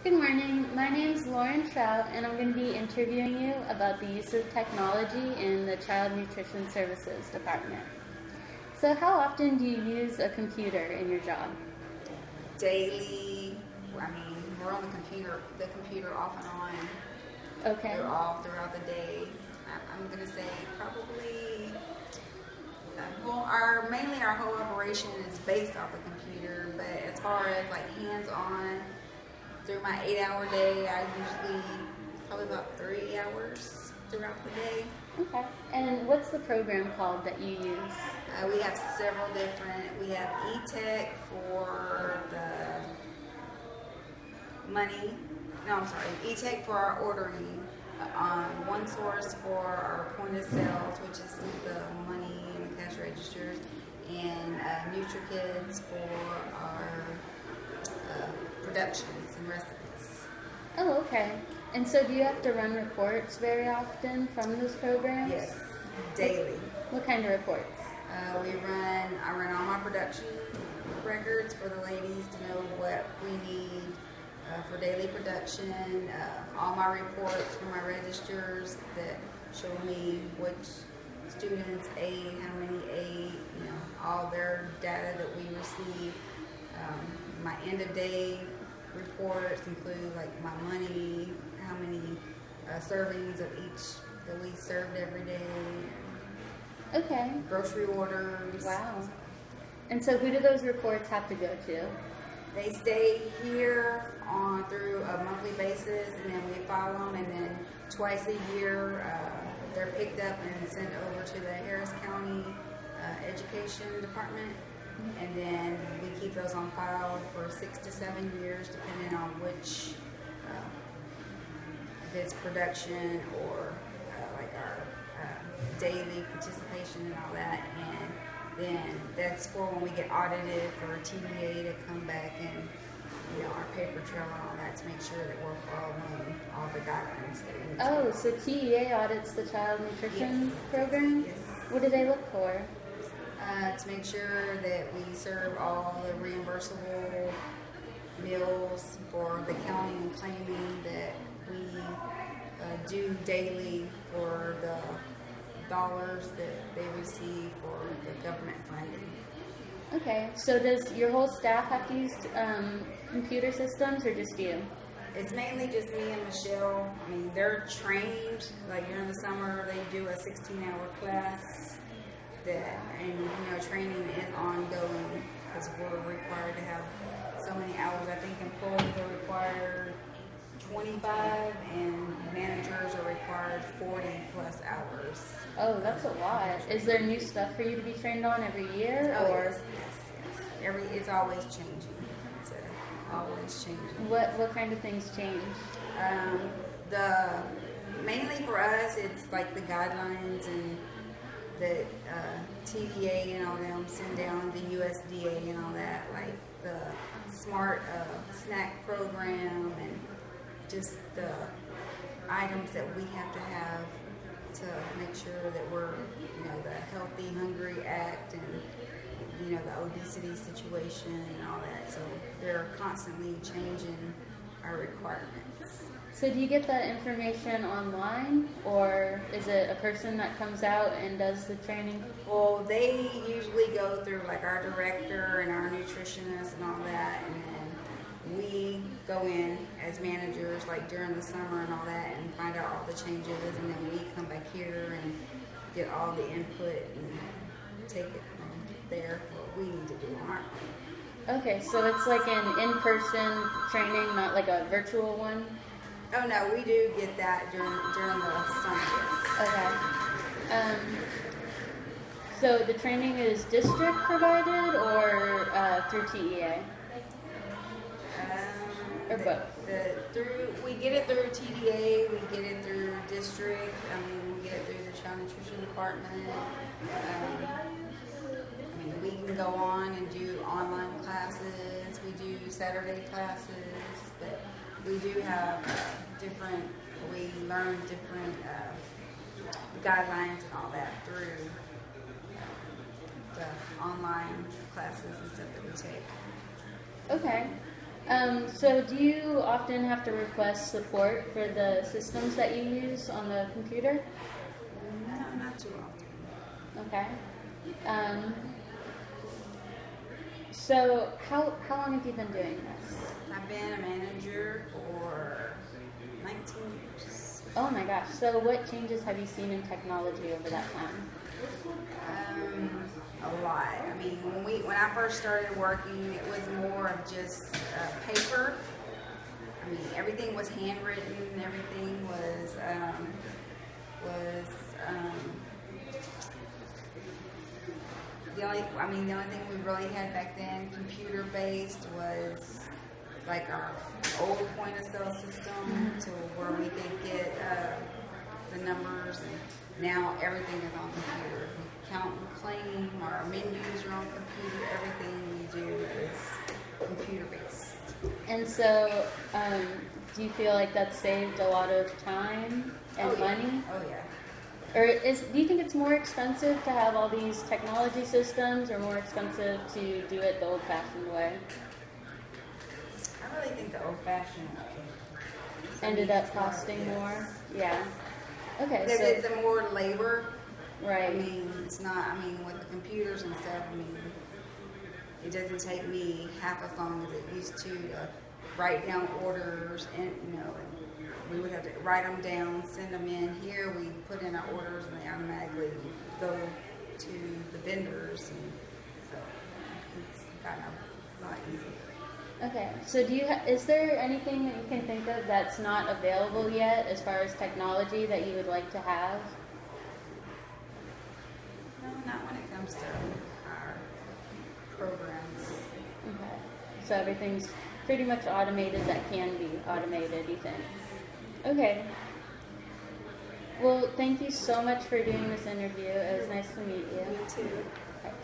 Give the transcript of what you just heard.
Good morning. My name is Trout, and I'm going to be interviewing you about the use of technology in the Child Nutrition Services Department. So how often do you use a computer in your job? Daily. We're on the computer off and on. Okay. We're off throughout the day. I'm going to say probably, mainly our whole operation is based off the computer, but as far as like hands-on, through my 8-hour day, I usually probably about 3 hours throughout the day. Okay. And what's the program called that you use? We have several different. We have e-tech for the money. No, I'm sorry. E-tech for our ordering. One source for our point of sales, which is the money and the cash registers, and NutriKids for our productions and recipes. Oh, okay. And so do you have to run reports very often from those programs? Yes, daily. What kind of reports? I run all my production records for the ladies to know what we need for daily production. All my reports for my registers that show me which students ate, how many ate, all their data that we receive. My end of day reports include like my money, how many servings of each that we served every day. Okay. Grocery orders. Wow. And so who do those reports have to go to? They stay here through a monthly basis, and then we file them, and then twice a year they're picked up and sent over to the Harris County Education Department, and then we keep those on file for 6 to 7 years, depending on which, if it's production or like our daily participation and all that, and then that's for when we get audited for TDA to come back and our paper trail and all that to make sure that we're following all the guidelines that we need to Oh, so TEA audits the child nutrition program? Yes. What do they look for? To make sure that we serve all the reimbursable meals for the county and claiming that we do daily for the dollars that they receive for the government funding. Okay, so does your whole staff have to use computer systems or just you? It's mainly just me and Michelle. They're trained, like during the summer they do a 16-hour class and training is ongoing because we're required to have so many hours. I think employees are required 25 and managers are required 40 plus hours. Oh, that's a lot. Is there new stuff for you to be trained on every year? Yes. It's always changing. It's always changing. What kind of things change? Mainly for us, it's like the guidelines and the TDA and all them send down, the USDA and all that, like the smart snack program and just the items that we have to have to make sure that we're, the Healthy Hungry Act and, the obesity situation and all that. So they're constantly changing our requirements. So do you get that information online, or is it a person that comes out and does the training? Well, they usually go through like our director and our nutritionist and all that, and then we go in as managers like during the summer and all that and find out all the changes, and then we come back here and get all the input and take it from there what we need to do on our own. Okay, so it's like an in-person training, not like a virtual one? Oh no, we do get that during the summer. Okay. So the training is district provided or through TEA? Or both? We get it through TDA, we get it through district, we get it through the Child Nutrition Department. We can go on and do online classes, we do Saturday classes, but we do have we learn different guidelines and all that through the online classes and stuff that we take. Okay. So do you often have to request support for the systems that you use on the computer? No, not too often. Okay. So how long have you been doing this? I've been a manager for 19 years. Oh my gosh. So what changes have you seen in technology over that time? A lot. I mean, when I first started working, it was more of just paper. I mean, everything was handwritten. Everything was the only thing we really had back then, computer based, was like our old point of sale system to where we could get the numbers. And now everything is on computer. Count and claim, our menus are on computer. Everything we do is computer based. And so, do you feel like that's saved a lot of time and money? Oh yeah. Or do you think it's more expensive to have all these technology systems, or more expensive to do it the old-fashioned way? I really think the old-fashioned way ended up costing more. Yeah. Okay. Because So it's a more labor. right. I mean, it's not. I mean, with the computers and stuff. I mean, it doesn't take me half as long as it used to write down orders, and we would have to write them down, send them in. Here we put in our orders, and they automatically go to the vendors, and so it's gotten a lot easier. Okay. So is there anything that you can think of that's not available yet as far as technology that you would like to have? No, not when it comes to our programs. Okay. So everything's pretty much automated that can be automated, you think? Okay. Well, thank you so much for doing this interview. It was nice to meet you. Me too. Okay.